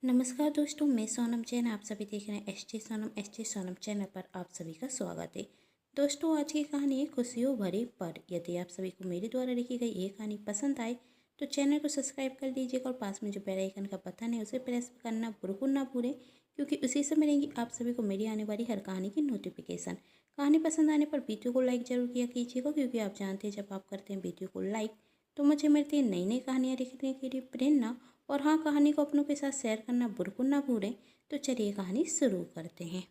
नमस्कार दोस्तों, मैं सोनम जैन। आप सभी देख रहे हैं एस टी सोनम चैनल पर आप सभी का स्वागत है। दोस्तों, आज की कहानी है खुशियों भरे पल। यदि आप सभी को मेरे द्वारा लिखी गई ये कहानी पसंद आए तो चैनल को सब्सक्राइब कर लीजिएगा और पास में जो बेल आइकन का बटन है उसे प्रेस करना बिल्कुल ना भूलें, क्योंकि उसी से मिलेंगी आप सभी को मेरी आने वाली हर कहानी की नोटिफिकेशन। कहानी पसंद आने पर वीडियो को लाइक जरूर किया कीजिएगा, क्योंकि आप जानते हैं जब आप करते हैं वीडियो को लाइक तो मुझे मिलती है नई नई कहानियाँ लिखने के लिए प्रेरणा। और हाँ, कहानी को अपनों के साथ शेयर करना बिल्कुल ना भूलें। तो चलिए कहानी शुरू करते हैं।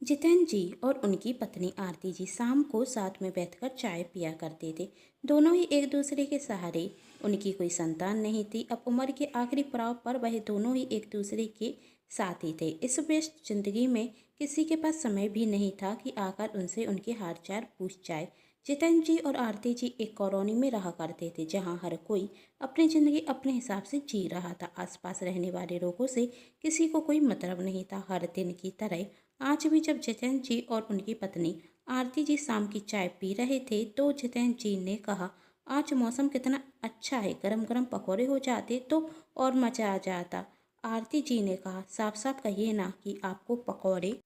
जितेंद्र जी और उनकी पत्नी आरती जी शाम को साथ में बैठकर चाय पिया करते थे। दोनों ही एक दूसरे के सहारे। उनकी कोई संतान नहीं थी। अब उम्र के आखिरी पड़ाव पर वह दोनों ही एक दूसरे के साथी थे। इस व्यस्त जिंदगी में किसी के पास समय भी नहीं था कि आकर उनसे उनके हाल चाल पूछ जाए। जितेंद्र जी और आरती जी एक कॉलोनी में रहा करते थे, जहां हर कोई अपनी जिंदगी अपने हिसाब से जी रहा था। आसपास रहने वाले लोगों से किसी को कोई मतलब नहीं था। हर दिन की तरह आज भी जब जितेंद्र जी और उनकी पत्नी आरती जी शाम की चाय पी रहे थे तो जितेंद्र जी ने कहा, आज मौसम कितना अच्छा है, गरम गरम पकौड़े हो जाते तो और मज़ा आ जाता। आरती जी ने कहा, साफ साफ कहिए ना कि आपको पकौड़े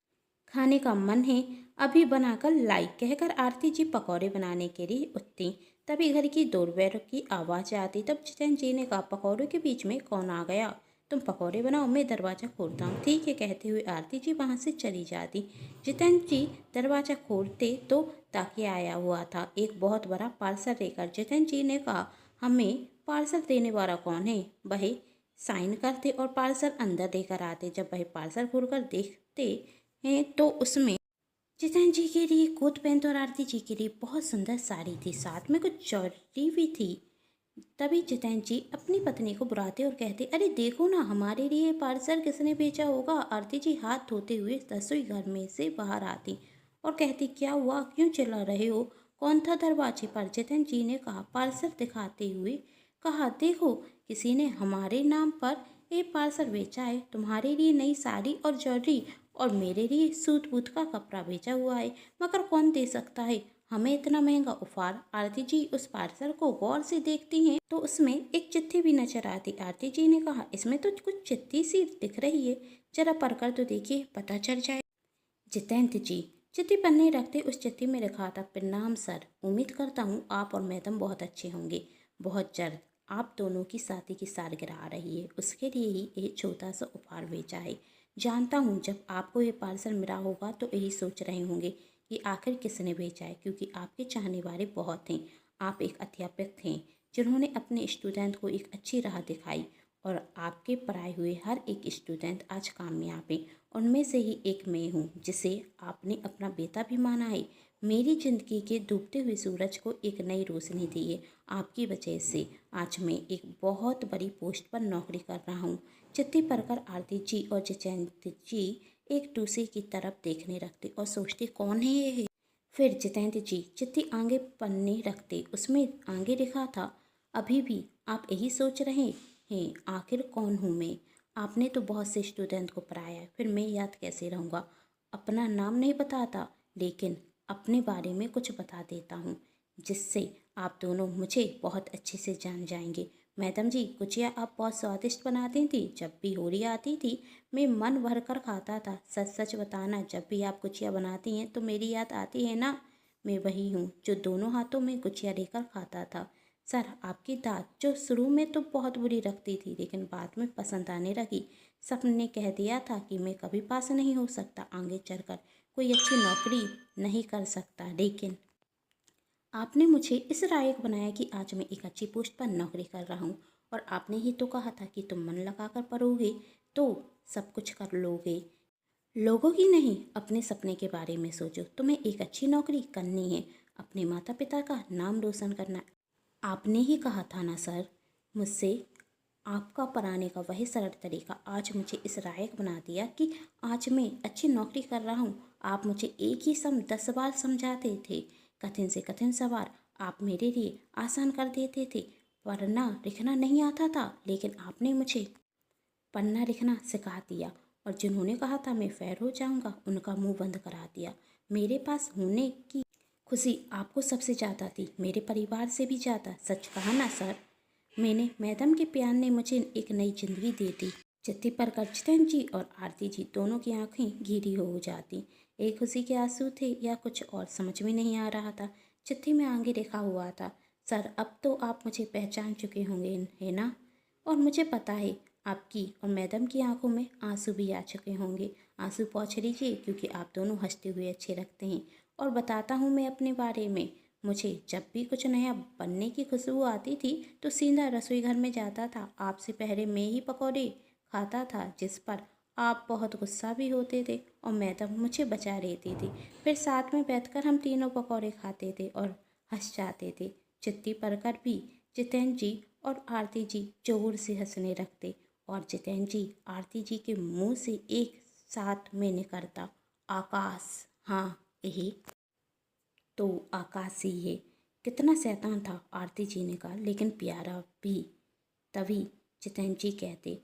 खाने का मन है, अभी बनाकर लाई। कहकर आरती जी पकौड़े बनाने के लिए उठती। तभी घर की डोरबेल की आवाज़ आती। तब जितेंद्र जी ने कहा, पकौड़ों के बीच में कौन आ गया? तुम पकौड़े बनाओ, मैं दरवाज़ा खोलता हूँ। ठीक है, कहते हुए आरती जी वहाँ से चली जाती। जितेंद्र जी दरवाज़ा खोलते तो ताकि आया हुआ था एक बहुत बड़ा पार्सल लेकर। जितेंद्र जी ने कहा, हमें पार्सल देने वाला कौन है? वह साइन करते और पार्सल अंदर लेकर आते। जब वह पार्सल खोलकर देखते हैं तो उसमें जितेंद्र जी के लिए कोट पैंट और आरती जी के लिए बहुत सुंदर साड़ी थी, साथ में कुछ ज्वेलरी भी थी। तभी जितेंद्र जी अपनी पत्नी को बुलाते और कहते, अरे देखो ना, हमारे लिए पार्सल किसने भेजा होगा? आरती जी हाथ धोते हुए रसोई घर में से बाहर आती और कहती, क्या हुआ, क्यों चिल्ला रहे हो? कौन था दरवाजे पर? जितेंद्र जी ने कहा, पार्सल दिखाते हुए कहा, देखो, किसी ने हमारे नाम पर एक पार्सल बेचा है। तुम्हारे लिए नई साड़ी और ज्वेलरी और मेरे लिए सूट बूट का कपड़ा बेचा हुआ है, मगर कौन दे सकता है हमें इतना महंगा उपहार? आरती जी उस पार्सल को गौर से देखती हैं तो उसमें एक चिट्ठी भी नजर आती। आरती जी ने कहा, इसमें तो कुछ चिट्ठी सी दिख रही है, जरा पढ़कर तो देखिए, पता चल जाए। जितेंद्र जी चिट्ठी पन्ने रखते उस चिट्ठी में लिखा था, प्रणाम सर, उम्मीद करता हूँ आप और मैडम बहुत अच्छे होंगे। बहुत जल्द आप दोनों की शादी की सालगिरह आ रही है, उसके लिए ही एक छोटा सा उपहार भेजा है। जानता हूँ जब आपको ये पार्सल मिला होगा तो यही सोच रहे होंगे कि आखिर किसने भेजा है, क्योंकि आपके चाहने वाले बहुत हैं। आप एक अध्यापक थे जिन्होंने अपने स्टूडेंट को एक अच्छी राह दिखाई, और आपके पढ़ाए हुए हर एक स्टूडेंट आज कामयाब है। उनमें से ही एक मैं हूँ जिसे आपने अपना बेटा भी माना है। मेरी जिंदगी के डूबते हुए सूरज को एक नई रोशनी दी है। आपकी वजह से आज मैं एक बहुत बड़ी पोस्ट पर नौकरी कर रहा हूँ। चिट्ठी पढ़कर आरती जी और जितेंद्र जी एक दूसरे की तरफ देखने लगते और सोचते, कौन है ये? फिर जितेंद्र जी चिट्ठी आगे पन्ने रखते, उसमें आगे लिखा था, अभी भी आप यही सोच रहे हैं आखिर कौन हूँ मैं? आपने तो बहुत से स्टूडेंट को पढ़ाया है, फिर मैं याद कैसे रहूँगा? अपना नाम नहीं बताता, लेकिन अपने बारे में कुछ बता देता हूँ, जिससे आप दोनों मुझे बहुत अच्छे से जान जाएंगे। मैडम जी, गुजिया आप बहुत स्वादिष्ट बनाती थी। जब भी होली आती थी मैं मन भर कर खाता था। सच सच बताना, जब भी आप गुजिया बनाती हैं तो मेरी याद आती है ना? मैं वही हूँ जो दोनों हाथों में गुजिया लेकर खाता था। सर, आपकी दाद जो शुरू में तो बहुत बुरी लगती थी, लेकिन बाद में पसंद आने लगी। सबने कह दिया था कि मैं कभी पास नहीं हो सकता, आगे चलकर कोई अच्छी नौकरी नहीं कर सकता, लेकिन आपने मुझे इस लायक बनाया कि आज मैं एक अच्छी पोस्ट पर नौकरी कर रहा हूँ। और आपने ही तो कहा था कि तुम मन लगाकर पढ़ोगे तो सब कुछ कर लोगे। लोगों की नहीं, अपने सपने के बारे में सोचो। तुम्हें एक अच्छी नौकरी करनी है, अपने माता पिता का नाम रोशन करना। आपने ही कहा था ना सर, मुझसे आपका पढ़ाने का वही सरल तरीका आज मुझे इस लायक बना दिया कि आज मैं अच्छी नौकरी कर रहा हूँ। आप मुझे एक ही सम 10 बार समझाते थे, कठिन से कठिन सवाल आप मेरे लिए आसान कर देते थे। पढ़ना लिखना नहीं आता था, लेकिन आपने मुझे पढ़ना लिखना सिखा दिया। और जिन्होंने कहा था मैं फेल हो जाऊंगा, उनका मुंह बंद करा दिया। मेरे पास होने की खुशी आपको सबसे ज़्यादा थी, मेरे परिवार से भी ज़्यादा। सच कहा ना सर? मैडम के प्यार ने मुझे एक नई जिंदगी दे दी। चिट्ठी पढ़कर जितेंद्र जी और आरती जी दोनों की आंखें गीली हो जाती। एक खुशी के आंसू थे या कुछ और समझ में नहीं आ रहा था। चिट्ठी में आगे लिखा हुआ था, सर अब तो आप मुझे पहचान चुके होंगे, है ना? और मुझे पता है आपकी और मैडम की आंखों में आंसू भी आ चुके होंगे। आंसू पोंछ लीजिए क्योंकि आप दोनों हंसते हुए अच्छे लगते हैं। और बताता हूँ मैं अपने बारे में। मुझे जब भी कुछ नया बनने की खुशबू आती थी तो सीधा रसोई घर में जाता था। आपसे पहले मैं ही पकौड़े खाता था, जिस पर आप बहुत गुस्सा भी होते थे और मैडम मुझे बचा लेती थी। फिर साथ में बैठकर हम तीनों पकौड़े खाते थे और हंस जाते थे। चिट्ठी पढ़कर भी जितेंद्र जी और आरती जी जोर से हंसने लगते और जितेंद्र जी आरती जी के मुंह से एक साथ में निकलता, आकाश। हाँ, यही तो आकाश ही है। कितना शैतान था, आरती जी ने कहा, लेकिन प्यारा भी। तभी जितेंद्र जी कहते,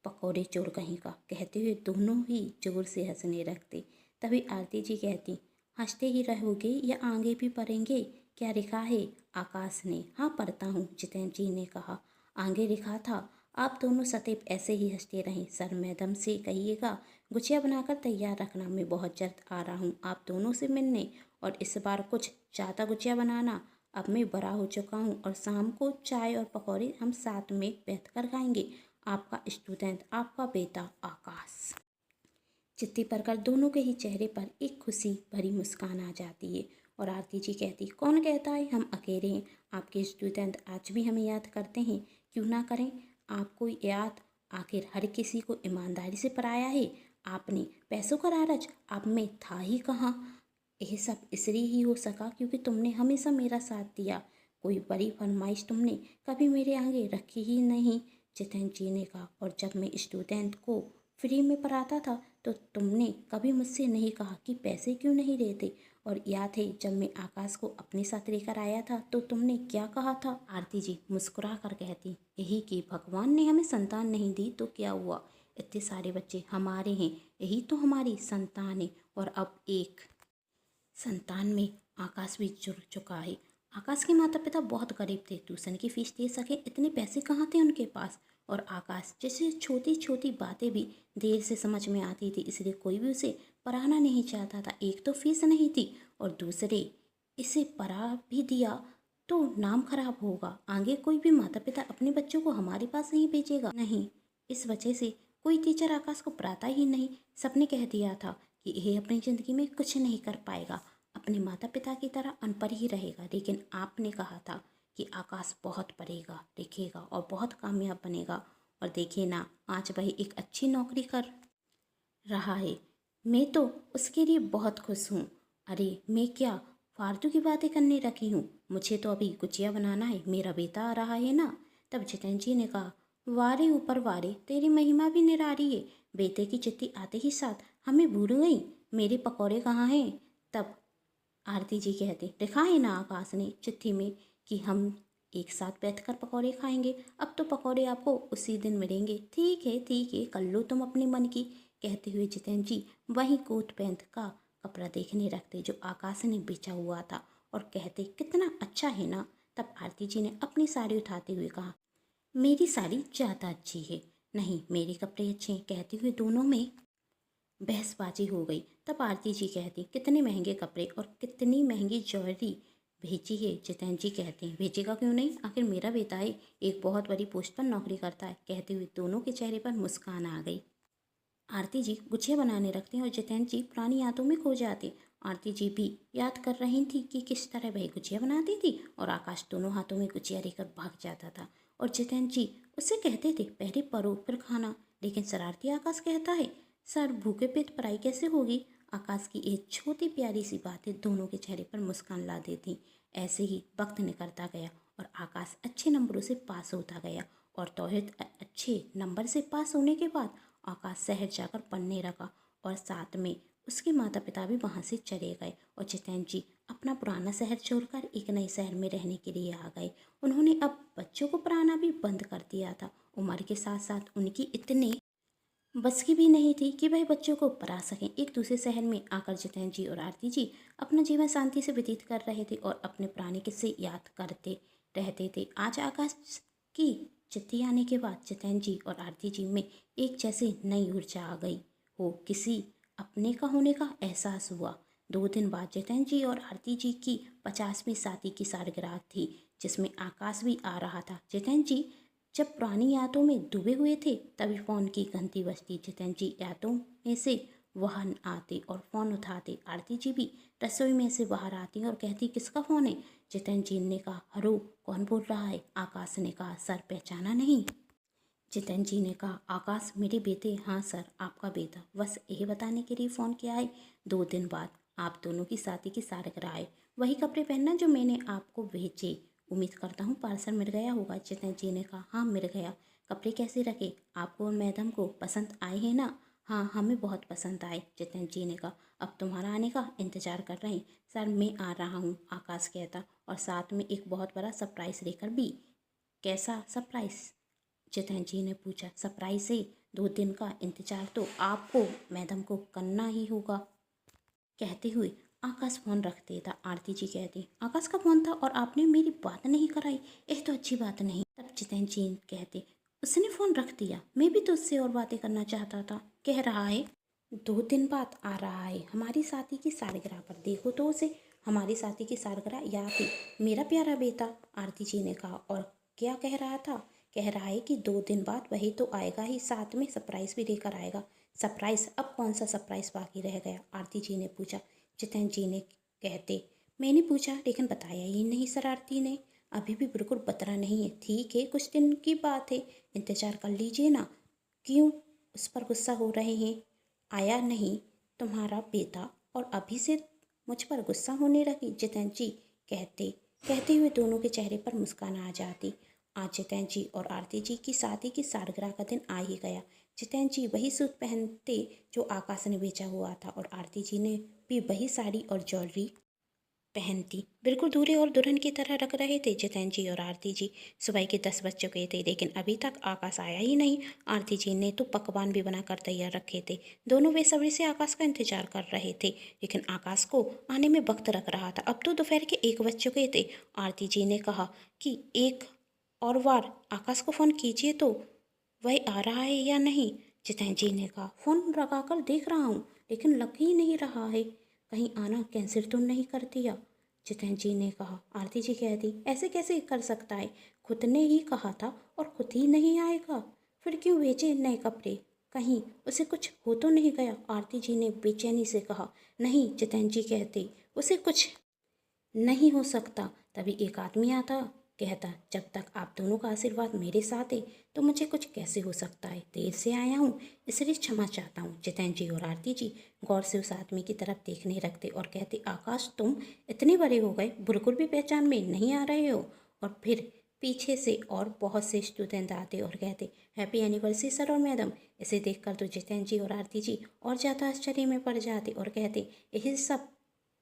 पकौड़े चोर कहीं का, कहते हुए दोनों ही जोर से हंसने लगते। तभी आरती जी कहती, हंसते ही रहोगे या आगे भी पढ़ेंगे? क्या लिखा है? आकाश ने। हाँ पढ़ता हूँ, जितेंद्र जी ने कहा। आगे लिखा था, आप दोनों सदैव ऐसे ही हंसते रहें। सर मैडम से कहिएगा गुजिया बनाकर तैयार रखना। मैं बहुत जल्द आ रहा हूँ आप दोनों से मिलने, और इस बार कुछ ज़्यादा गुजिया बनाना। अब मैं बड़ा हो चुका हूँ और शाम को चाय और पकौड़े हम साथ में बैठकर खाएंगे। आपका स्टूडेंट, आपका बेटा आकाश। चिट्ठी पढ़कर दोनों के ही चेहरे पर एक खुशी भरी मुस्कान आ जाती है और आरती जी कहती, कौन कहता है हम अकेले हैं? आपके स्टूडेंट आज भी हमें याद करते हैं, क्यों ना करें आपको याद। आखिर हर किसी को ईमानदारी से पढ़ाया है आपने। पैसों का लालच आप में था ही कहाँ? यह सब इसलिए ही हो सका क्योंकि तुमने हमेशा मेरा साथ दिया। कोई बड़ी फरमाइश तुमने कभी मेरे आगे रखी ही नहीं, जितेंद्र जी ने कहा। और जब मैं स्टूडेंट को फ्री में पढ़ाता था तो तुमने कभी मुझसे नहीं कहा कि पैसे क्यों नहीं देते। और याद है जब मैं आकाश को अपने साथ लेकर आया था तो तुमने क्या कहा था? आरती जी मुस्कुरा कर कहती, यही कि भगवान ने हमें संतान नहीं दी तो क्या हुआ, इतने सारे बच्चे हमारे हैं, यही तो हमारी संतान है। और अब एक संतान में आकाश भी जुड़ चुका है। आकाश के माता पिता बहुत गरीब थे, ट्यूशन की फीस दे सके इतने पैसे कहाँ थे उनके पास। और आकाश जैसे छोटी छोटी बातें भी देर से समझ में आती थी, इसलिए कोई भी उसे पढ़ाना नहीं चाहता था। एक तो फीस नहीं थी और दूसरे इसे पढ़ा भी दिया तो नाम खराब होगा। आगे कोई भी माता पिता अपने बच्चों को हमारे पास नहीं भेजेगा। नहीं, इस वजह से कोई टीचर आकाश को पढ़ाता ही नहीं। सबने कह दिया था कि यह अपनी ज़िंदगी में कुछ नहीं कर पाएगा, अपने माता पिता की तरह अनपढ़ ही रहेगा। लेकिन आपने कहा था कि आकाश बहुत पढ़ेगा लिखेगा और बहुत कामयाब बनेगा। और देखिए ना, आज वही एक अच्छी नौकरी कर रहा है। मैं तो उसके लिए बहुत खुश हूँ। अरे मैं क्या फालतू की बातें करने रखी हूँ, मुझे तो अभी गुजिया बनाना है, मेरा बेटा आ रहा है ना। तब जितेंद्र जी ने कहा, वारे ऊपर वारे, तेरी महिमा भी निराली है। बेटे की चिट्ठी आते ही साथ हमें भूल गई, मेरे पकौड़े कहाँ हैं? तब आरती जी कहते, लिखा है ना आकाश ने चिट्ठी में कि हम एक साथ बैठकर पकौड़े खाएंगे। अब तो पकौड़े आपको उसी दिन मिलेंगे। ठीक है, कर लो तुम अपने मन की, कहते हुए जितेंद्र जी वहीं कोट पैंट का कपड़ा देखने रखते जो आकाश ने बेचा हुआ था और कहते, कितना अच्छा है ना। तब आरती जी ने अपनी साड़ी उठाते हुए कहा, मेरी साड़ी ज़्यादा अच्छी है। नहीं, मेरे कपड़े अच्छे हैं, कहते हुए दोनों में बहसबाजी हो गई। तब आरती जी कहती, कितने महंगे कपड़े और कितनी महंगी ज्वेलरी भेजी है। जितेंद्र जी कहते हैं, भेजेगा क्यों नहीं, आखिर मेरा बेटा है, एक बहुत बड़ी पोस्ट पर नौकरी करता है, कहते हुए दोनों के चेहरे पर मुस्कान आ गई। आरती जी गुजिया बनाने रखती और जितेंद्र जी पुरानी यादों में खो जाते। आरती जी भी याद कर रही थी कि किस तरह वह गुजिया बनाती थी और आकाश दोनों हाथों में गुजिया लेकर भाग जाता था। और जितेंद्र जी उससे कहते थे, पहले पढ़ो फिर खाना। लेकिन शरारती आकाश कहता है, सर भूखे पेट पढ़ाई कैसे होगी? आकाश की एक छोटी प्यारी सी बातें दोनों के चेहरे पर मुस्कान ला देती। ऐसे ही वक्त निकलता गया और आकाश अच्छे नंबरों से पास होता गया। और तौहिद अच्छे नंबर से पास होने के बाद आकाश शहर जाकर पढ़ने लगा और साथ में उसके माता पिता भी वहाँ से चले गए। और जितेंद्र जी अपना पुराना शहर छोड़कर एक नए शहर में रहने के लिए आ गए। उन्होंने अब बच्चों को पढ़ाना भी बंद कर दिया था। उम्र के साथ साथ उनकी इतनी बस की भी नहीं थी कि वह बच्चों को पढ़ा सकें। एक दूसरे शहर में आकर जितेंद्र जी और आरती जी अपना जीवन शांति से व्यतीत कर रहे थे और अपने पुराने किस्से याद करते रहते थे। आज आकाश की चिट्ठी आने के बाद जितेंद्र जी और आरती जी में एक जैसी नई ऊर्जा आ गई हो, किसी अपने का होने का एहसास हुआ। 2 दिन बाद जितेंद्र जी और आरती जी की 50वीं शादी की सालगिरह थी, जिसमें आकाश भी आ रहा था। जितेंद्र जी जब पुरानी यादों में डूबे हुए थे, तभी फ़ोन की घंटी बजती। जितेंद्र जी यादों में से वहां आते और फ़ोन उठाते। आरती जी भी रसोई में से बाहर आती और कहती, किसका फ़ोन है? जितेंद्र जी ने कहा, हरो, कौन बोल रहा है? आकाश ने कहा, सर पहचाना नहीं? जितेंद्र जी ने कहा, आकाश मेरे बेटे। हाँ सर, आपका बेटा। बस यही बताने के लिए फ़ोन किया है। 2 दिन बाद आप दोनों की शादी की सालगिरह है। वही कपड़े पहनना जो मैंने आपको भेजे। उम्मीद करता हूँ पार्सल मिल गया होगा। जितेंद्र जी ने कहा, हाँ मिल गया। कपड़े कैसे रखे? आपको और मैडम को पसंद आए हैं ना? हाँ, हमें बहुत पसंद आए। जितेंद्र जी ने कहा, अब तुम्हारा आने का इंतज़ार कर रहे हैं। सर मैं आ रहा हूँ, आकाश कहता, और साथ में एक बहुत बड़ा सरप्राइज़ लेकर भी। कैसा सरप्राइज़? जितेंद्र जी ने पूछा। सरप्राइज है, 2 दिन का इंतजार तो आपको मैडम को करना ही होगा। कहते हुए आकाश फ़ोन रख देता। आरती जी कहती, आकाश का फ़ोन था और आपने मेरी बात नहीं कराई, यह तो अच्छी बात नहीं। तब जितेंद्र जी कहते, उसने फ़ोन रख दिया, मैं भी तो उससे और बातें करना चाहता था। कह रहा है 2 दिन बाद आ रहा है हमारी शादी की सालगिरह पर, देखो तो उसे हमारी शादी की सालगिरह याद है, मेरा प्यारा बेटा। आरती जी ने कहा, और क्या कह रहा था? कह रहा है कि 2 दिन बाद वही तो आएगा ही, साथ में सरप्राइज़ भी लेकर आएगा। सरप्राइज़? अब कौन सा सरप्राइज़ बाकी रह गया? आरती जी ने पूछा। जितेंद्र जी ने कहते, मैंने पूछा लेकिन बताया ही नहीं सर। आरती ने अभी भी बिल्कुल बतरा नहीं है। ठीक है, कुछ दिन की बात है, इंतज़ार कर लीजिए ना। क्यों उस पर गुस्सा हो रहे हैं? आया नहीं तुम्हारा बेटा और अभी से मुझ पर गुस्सा होने लगी? जितेंद्र जी कहते कहते हुए दोनों के चेहरे पर मुस्कान आ जाती। आज जितेंद्र जी और आरती जी की शादी की सालगिरह का दिन आ ही गया। जितेंद्र जी वही सूट पहनते जो आकाश ने बेचा हुआ था, और आरती जी ने भी वही साड़ी और ज्वेलरी पहनती। बिल्कुल दूल्हे और दुल्हन की तरह लग रहे थे जितेंद्र जी और आरती जी। सुबह के 10 बज चुके थे, लेकिन अभी तक आकाश आया ही नहीं। आरती जी ने तो पकवान भी बनाकर तैयार रखे थे। दोनों बेसब्री से आकाश का इंतजार कर रहे थे, लेकिन आकाश को आने में वक्त लग रहा था। अब तो दोपहर के 1 बज चुके थे। आरती जी ने कहा कि एक और बार आकाश को फ़ोन कीजिए तो वह आ रहा है या नहीं। जितेंद्र जी ने कहा, फ़ोन लगाकर देख रहा हूँ लेकिन लग ही नहीं रहा है, कहीं आना कैंसिल तो नहीं कर दिया। जितेंद्र जी ने कहा। आरती जी कहती, ऐसे कैसे कर सकता है, खुद ने ही कहा था और खुद ही नहीं आएगा, फिर क्यों बेचे नए कपड़े, कहीं उसे कुछ हो तो नहीं गया। आरती जी ने बेचैनी से कहा। नहीं, जितेंद्र जी कहते, उसे कुछ नहीं हो सकता। तभी एक आदमी आता, कहता, जब तक आप दोनों का आशीर्वाद मेरे साथ है तो मुझे कुछ कैसे हो सकता है। देर से आया हूँ इसलिए क्षमा चाहता हूँ। जितेंद्र जी और आरती जी गौर से उस आदमी की तरफ देखने लगते और कहते, आकाश तुम इतने बड़े हो गए, बिल्कुल भी पहचान में नहीं आ रहे हो। और फिर पीछे से और बहुत से स्टूडेंट आते और कहते, हैप्पी एनिवर्सरी सर और मैडम। इसे देखकर तो जितेंद्र जी और आरती जी और ज़्यादा आश्चर्य में पड़ जाते और कहते, यही सब?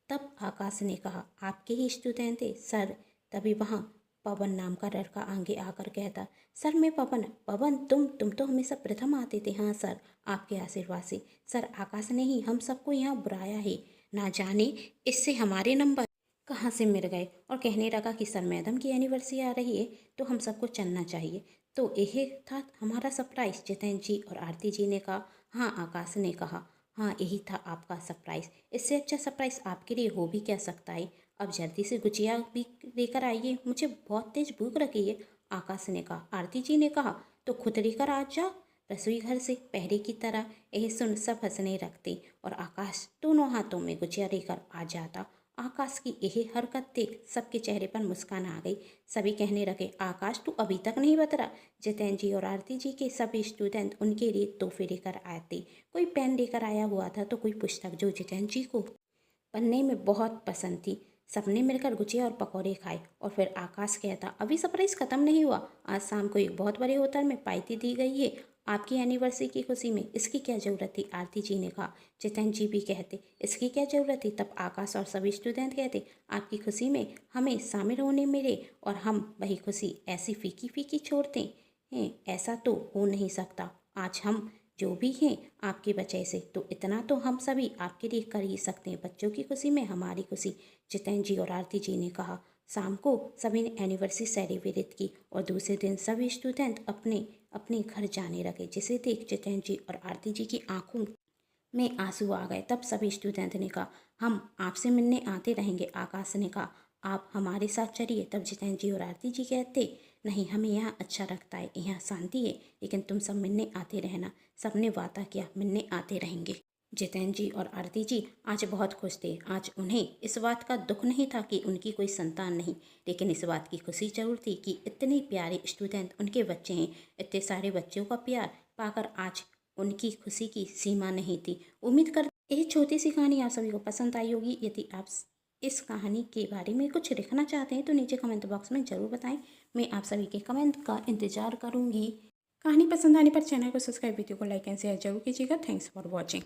तब आकाश ने कहा, आपके ही स्टूडेंट थे सर। तभी वहाँ पवन नाम का लड़का आगे आकर कहता, सर मैं पवन। पवन तुम तो हमेशा प्रथम आते थे। हाँ सर, आपके आशीर्वाद से। सर आकाश ने ही हम सबको यहाँ बुलाया है, ना जाने इससे हमारे नंबर कहाँ से मिल गए। और कहने लगा कि सर मैडम की एनिवर्सरी आ रही है तो हम सबको चलना चाहिए। तो यही था हमारा सरप्राइज। जितेंद्र जी और आरती जी ने कहा। हाँ, आकाश ने कहा, हाँ यही था आपका सरप्राइज़। इससे अच्छा सरप्राइज़ आपके लिए हो भी क्या सकता है। अब जल्दी से गुजिया भी लेकर आइए, मुझे बहुत तेज भूख लगी है। आकाश ने कहा। आरती जी ने कहा, तो खुद लेकर आ जाओ रसोई घर से, पहले की तरह। यही सुन सब हंसने लगते और आकाश दोनों हाथों में गुजिया लेकर आ जाता। आकाश की यही हरकत देख सबके चेहरे पर मुस्कान आ गई। सभी कहने लगे, आकाश तू अभी तक नहीं बता। जितेंद्र जी और आरती जी के सभी स्टूडेंट उनके लिए तोहफे लेकर आते। कोई पेन लेकर आया हुआ था तो कोई पुस्तक, जो जितेंद्र जी को पढ़ने में बहुत पसंद थी। सबने मिलकर गुजिया और पकौड़े खाए और फिर आकाश कहता, अभी सरप्राइज खत्म नहीं हुआ। आज शाम को एक बहुत बड़े होटल में पार्टी दी गई है आपकी एनिवर्सरी की खुशी में। इसकी क्या ज़रूरत थी? आरती जी ने कहा। जितेंद्र जी भी कहते, इसकी क्या ज़रूरत थी? तब आकाश और सभी स्टूडेंट कहते, आपकी खुशी में हमें शामिल होने मिले और हम वही खुशी ऐसी फीकी फीकी छोड़ते हैं, ऐसा तो हो नहीं सकता। आज हम जो भी हैं आपकी वजह से, तो इतना तो हम सभी आपके लिए कर ही सकते हैं। बच्चों की खुशी में हमारी खुशी। जितेंद्र जी और आरती जी ने कहा। शाम को सभी ने एनिवर्सरी सेलिब्रेट की और दूसरे दिन सभी स्टूडेंट अपने अपने घर जाने लगे, जिसे देख जितेंद्र जी और आरती जी की आंखों में आंसू आ गए। तब सभी स्टूडेंट ने कहा, हम आपसे मिलने आते रहेंगे। आकाश ने कहा, आप हमारे साथ चलिए। तब जितेंद्र जी और आरती जी कहते, नहीं, हमें यहाँ अच्छा लगता है, यहाँ शांति है, लेकिन तुम सब मिलने आते रहना। सबने वादा किया मिलने आते रहेंगे। जितेंद्र जी और आरती जी आज बहुत खुश थे। आज उन्हें इस बात का दुख नहीं था कि उनकी कोई संतान नहीं, लेकिन इस बात की खुशी जरूर थी कि इतने प्यारे स्टूडेंट उनके बच्चे हैं। इतने सारे बच्चों का प्यार पाकर आज उनकी खुशी की सीमा नहीं थी। उम्मीद कर ये छोटी सी कहानी आप सभी को पसंद आई होगी। यदि आप इस कहानी के बारे में कुछ लिखना चाहते हैं तो नीचे कमेंट बॉक्स में ज़रूर बताएं। मैं आप सभी के कमेंट का इंतजार करूंगी। कहानी पसंद आने पर चैनल को सब्सक्राइब, वीडियो को लाइक एंड शेयर जरूर कीजिएगा। Thanks for watching.